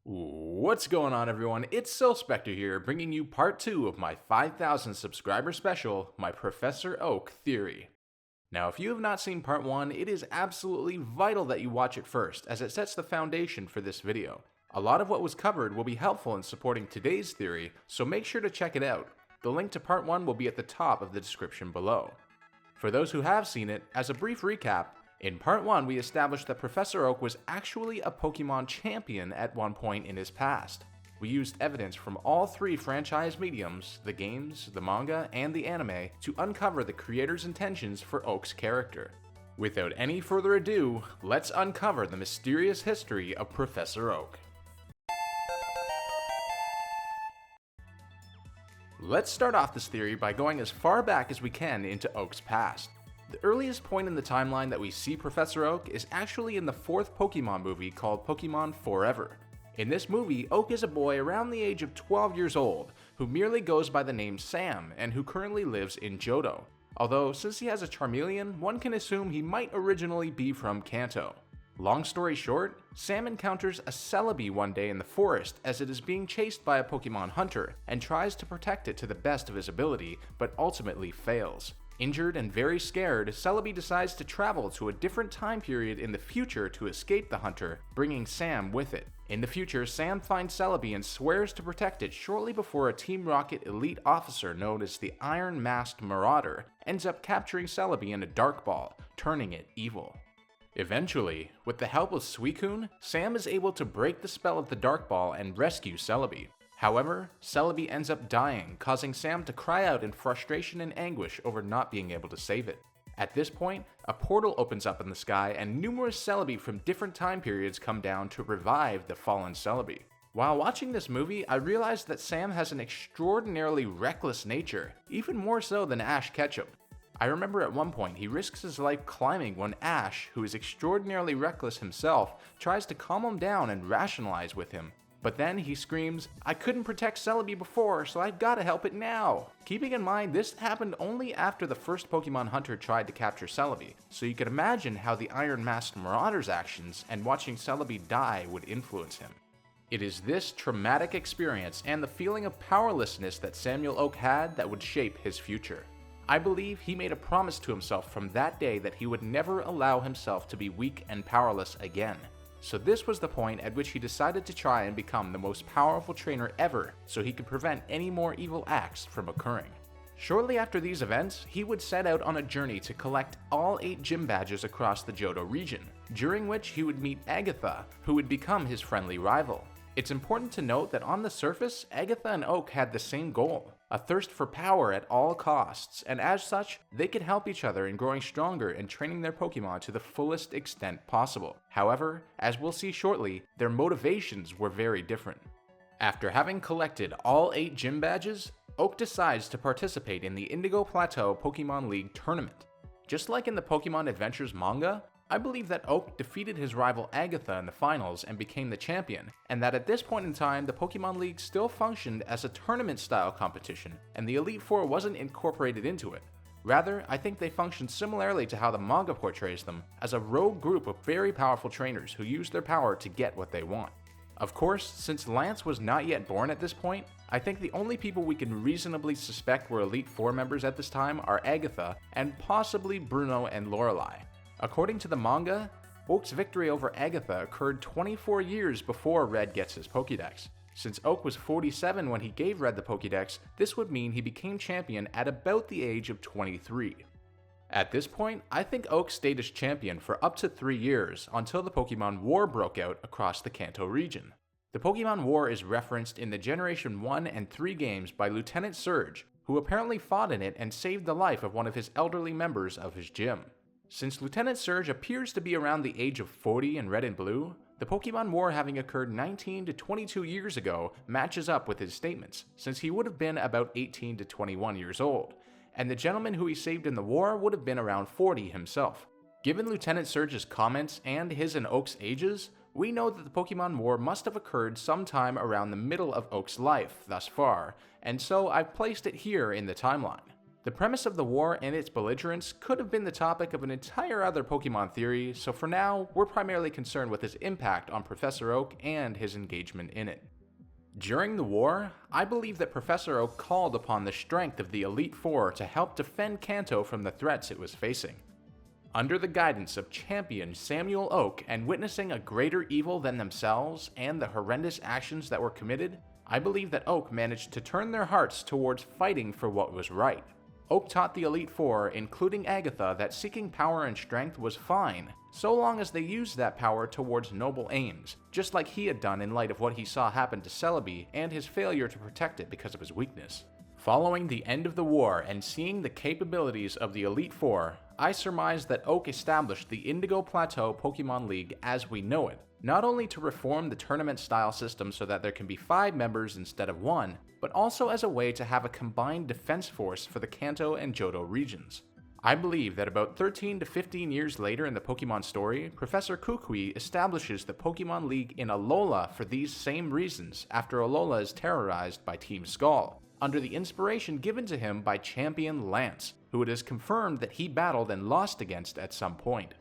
What's going on, everyone? It's Spectre here, bringing you part 2 of my 5,000 subscriber special, my Professor Oak theory. Now, if you have not seen part 1, it is absolutely vital that you watch it first, as it sets the foundation for this video. A lot of what was covered will be helpful in supporting today's theory, so make sure to check it out. The link to part 1 will be at the top of the description below. For those who have seen it, as a brief recap, in part 1 we established that Professor Oak was actually a Pokémon champion at one point in his past. We used evidence from all three franchise mediums, the games, the manga, and the anime, to uncover the creator's intentions for Oak's character. Without any further ado, let's uncover the mysterious history of Professor Oak. Let's start off this theory by going as far back as we can into Oak's past. The earliest point in the timeline that we see Professor Oak is actually in the fourth Pokémon movie called Pokémon Forever. In this movie, Oak is a boy around the age of 12 years old, who merely goes by the name Sam and who currently lives in Johto. Although, since he has a Charmeleon, one can assume he might originally be from Kanto. Long story short, Sam encounters a Celebi one day in the forest as it is being chased by a Pokémon hunter and tries to protect it to the best of his ability, but ultimately fails. Injured and very scared, Celebi decides to travel to a different time period in the future to escape the hunter, bringing Sam with it. In the future, Sam finds Celebi and swears to protect it shortly before a Team Rocket elite officer known as the Iron Masked Marauder ends up capturing Celebi in a Dark Ball, turning it evil. Eventually, with the help of Suicune, Sam is able to break the spell of the Dark Ball and rescue Celebi. However, Celebi ends up dying, causing Sam to cry out in frustration and anguish over not being able to save it. At this point, a portal opens up in the sky and numerous Celebi from different time periods come down to revive the fallen Celebi. While watching this movie, I realized that Sam has an extraordinarily reckless nature, even more so than Ash Ketchum. I remember at one point he risks his life climbing when Ash, who is extraordinarily reckless himself, tries to calm him down and rationalize with him. But then he screams, "I couldn't protect Celebi before, so I've gotta help it now." Keeping in mind, this happened only after the first Pokemon hunter tried to capture Celebi, so you could imagine how the Iron Masked Marauder's actions and watching Celebi die would influence him. It is this traumatic experience and the feeling of powerlessness that Samuel Oak had that would shape his future. I believe he made a promise to himself from that day that he would never allow himself to be weak and powerless again. So this was the point at which he decided to try and become the most powerful trainer ever so he could prevent any more evil acts from occurring. Shortly after these events, he would set out on a journey to collect all 8 gym badges across the Johto region, during which he would meet Agatha, who would become his friendly rival. It's important to note that on the surface, Agatha and Oak had the same goal, a thirst for power at all costs, and as such, they could help each other in growing stronger and training their Pokemon to the fullest extent possible. However, as we'll see shortly, their motivations were very different. After having collected all 8 gym badges, Oak decides to participate in the Indigo Plateau Pokemon League tournament. Just like in the Pokemon Adventures manga, I believe that Oak defeated his rival Agatha in the finals and became the champion, and that at this point in time the Pokemon League still functioned as a tournament-style competition, and the Elite Four wasn't incorporated into it. Rather, I think they functioned similarly to how the manga portrays them, as a rogue group of very powerful trainers who use their power to get what they want. Of course, since Lance was not yet born at this point, I think the only people we can reasonably suspect were Elite Four members at this time are Agatha and possibly Bruno and Lorelei. According to the manga, Oak's victory over Agatha occurred 24 years before Red gets his Pokédex. Since Oak was 47 when he gave Red the Pokédex, this would mean he became champion at about the age of 23. At this point, I think Oak stayed as champion for up to 3 years until the Pokemon War broke out across the Kanto region. The Pokemon War is referenced in the Generation 1 and 3 games by Lieutenant Surge, who apparently fought in it and saved the life of one of his elderly members of his gym. Since Lieutenant Surge appears to be around the age of 40 in Red and Blue, the Pokemon War having occurred 19 to 22 years ago matches up with his statements, since he would have been about 18 to 21 years old, and the gentleman who he saved in the war would have been around 40 himself. Given Lieutenant Surge's comments and his and Oak's ages, we know that the Pokemon War must have occurred sometime around the middle of Oak's life thus far, and so I've placed it here in the timeline. The premise of the war and its belligerents could have been the topic of an entire other Pokemon theory, so for now, we're primarily concerned with its impact on Professor Oak and his engagement in it. During the war, I believe that Professor Oak called upon the strength of the Elite Four to help defend Kanto from the threats it was facing. Under the guidance of Champion Samuel Oak and witnessing a greater evil than themselves and the horrendous actions that were committed, I believe that Oak managed to turn their hearts towards fighting for what was right. Oak taught the Elite Four, including Agatha, that seeking power and strength was fine, so long as they used that power towards noble aims, just like he had done in light of what he saw happen to Celebi and his failure to protect it because of his weakness. Following the end of the war and seeing the capabilities of the Elite Four, I surmise that Oak established the Indigo Plateau Pokemon League as we know it, not only to reform the tournament-style system so that there can be 5 members instead of 1, but also as a way to have a combined defense force for the Kanto and Johto regions. I believe that about 13 to 15 years later in the Pokemon story, Professor Kukui establishes the Pokemon League in Alola for these same reasons after Alola is terrorized by Team Skull, under the inspiration given to him by Champion Lance, who it is confirmed that he battled and lost against at some point.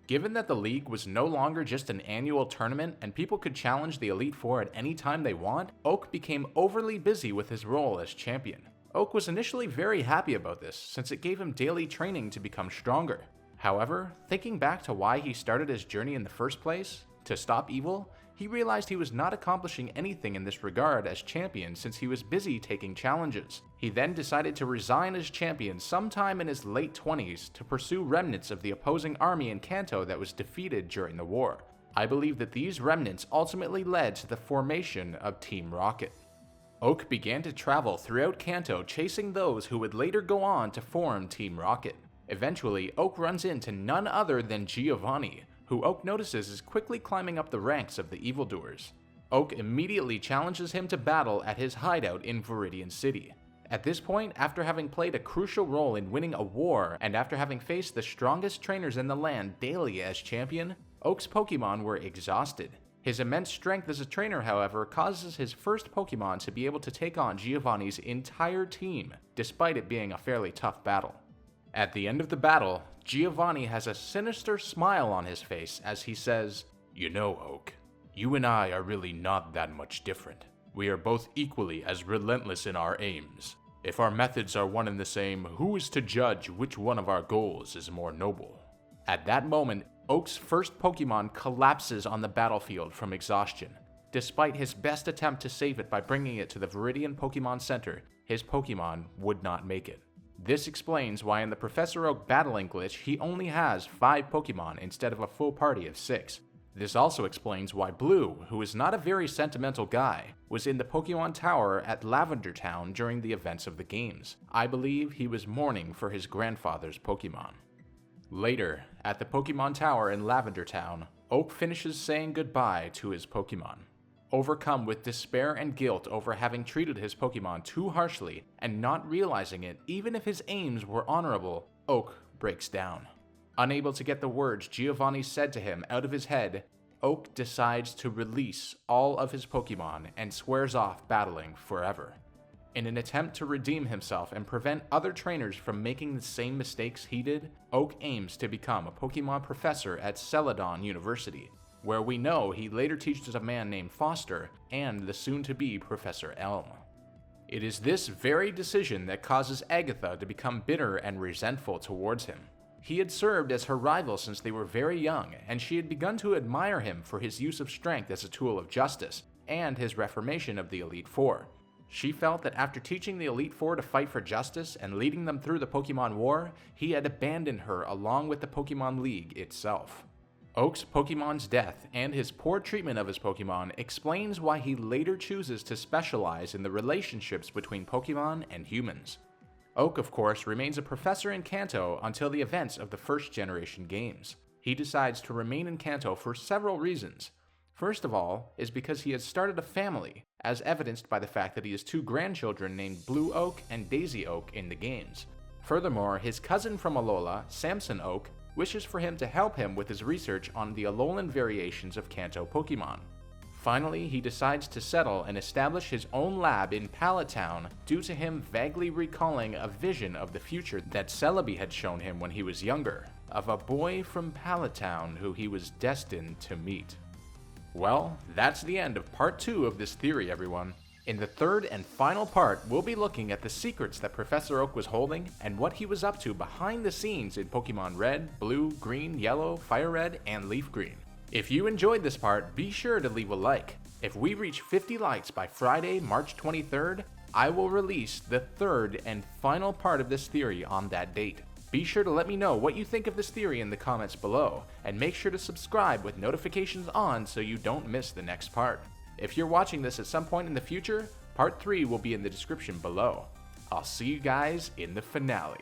Given that the league was no longer just an annual tournament and people could challenge the Elite Four at any time they want, Oak became overly busy with his role as champion. Oak was initially very happy about this, since it gave him daily training to become stronger. However, thinking back to why he started his journey in the first place, to stop evil, he realized he was not accomplishing anything in this regard as champion since he was busy taking challenges. He then decided to resign as champion sometime in his late 20s to pursue remnants of the opposing army in Kanto that was defeated during the war. I believe that these remnants ultimately led to the formation of Team Rocket. Oak began to travel throughout Kanto chasing those who would later go on to form Team Rocket. Eventually, Oak runs into none other than Giovanni, who Oak notices is quickly climbing up the ranks of the evildoers. Oak immediately challenges him to battle at his hideout in Viridian City. At this point, after having played a crucial role in winning a war, and after having faced the strongest trainers in the land daily as champion, Oak's Pokemon were exhausted. His immense strength as a trainer, however, causes his first Pokemon to be able to take on Giovanni's entire team, despite it being a fairly tough battle. At the end of the battle, Giovanni has a sinister smile on his face as he says, "You know, Oak, you and I are really not that much different. We are both equally as relentless in our aims. If our methods are one and the same, who is to judge which one of our goals is more noble?" At that moment, Oak's first Pokemon collapses on the battlefield from exhaustion. Despite his best attempt to save it by bringing it to the Viridian Pokemon Center, his Pokemon would not make it. This explains why in the Professor Oak battling glitch he only has 5 Pokemon instead of a full party of 6. This also explains why Blue, who is not a very sentimental guy, was in the Pokemon Tower at Lavender Town during the events of the games. I believe he was mourning for his grandfather's Pokemon. Later, at the Pokemon Tower in Lavender Town, Oak finishes saying goodbye to his Pokemon. Overcome with despair and guilt over having treated his Pokemon too harshly and not realizing it even if his aims were honorable, Oak breaks down. Unable to get the words Giovanni said to him out of his head, Oak decides to release all of his Pokemon and swears off battling forever. In an attempt to redeem himself and prevent other trainers from making the same mistakes he did, Oak aims to become a Pokemon professor at Celadon University, where we know he later teaches a man named Foster and the soon-to-be Professor Elm. It is this very decision that causes Agatha to become bitter and resentful towards him. He had served as her rival since they were very young, and she had begun to admire him for his use of strength as a tool of justice, and his reformation of the Elite Four. She felt that after teaching the Elite Four to fight for justice and leading them through the Pokemon War, he had abandoned her along with the Pokemon League itself. Oak's Pokemon's death and his poor treatment of his Pokemon explains why he later chooses to specialize in the relationships between Pokemon and humans. Oak, of course, remains a professor in Kanto until the events of the first generation games. He decides to remain in Kanto for several reasons. First of all, is because he has started a family, as evidenced by the fact that he has 2 grandchildren named Blue Oak and Daisy Oak in the games. Furthermore, his cousin from Alola, Samson Oak, wishes for him to help him with his research on the Alolan variations of Kanto Pokemon. Finally, he decides to settle and establish his own lab in Pallet Town due to him vaguely recalling a vision of the future that Celebi had shown him when he was younger, of a boy from Pallet Town who he was destined to meet. Well, that's the end of part 2 of this theory, everyone. In the third and final part, we'll be looking at the secrets that Professor Oak was holding and what he was up to behind the scenes in Pokemon Red, Blue, Green, Yellow, Fire Red, and Leaf Green. If you enjoyed this part, be sure to leave a like. If we reach 50 likes by Friday, March 23rd, I will release the third and final part of this theory on that date. Be sure to let me know what you think of this theory in the comments below, and make sure to subscribe with notifications on so you don't miss the next part. If you're watching this at some point in the future, part 3 will be in the description below. I'll see you guys in the finale.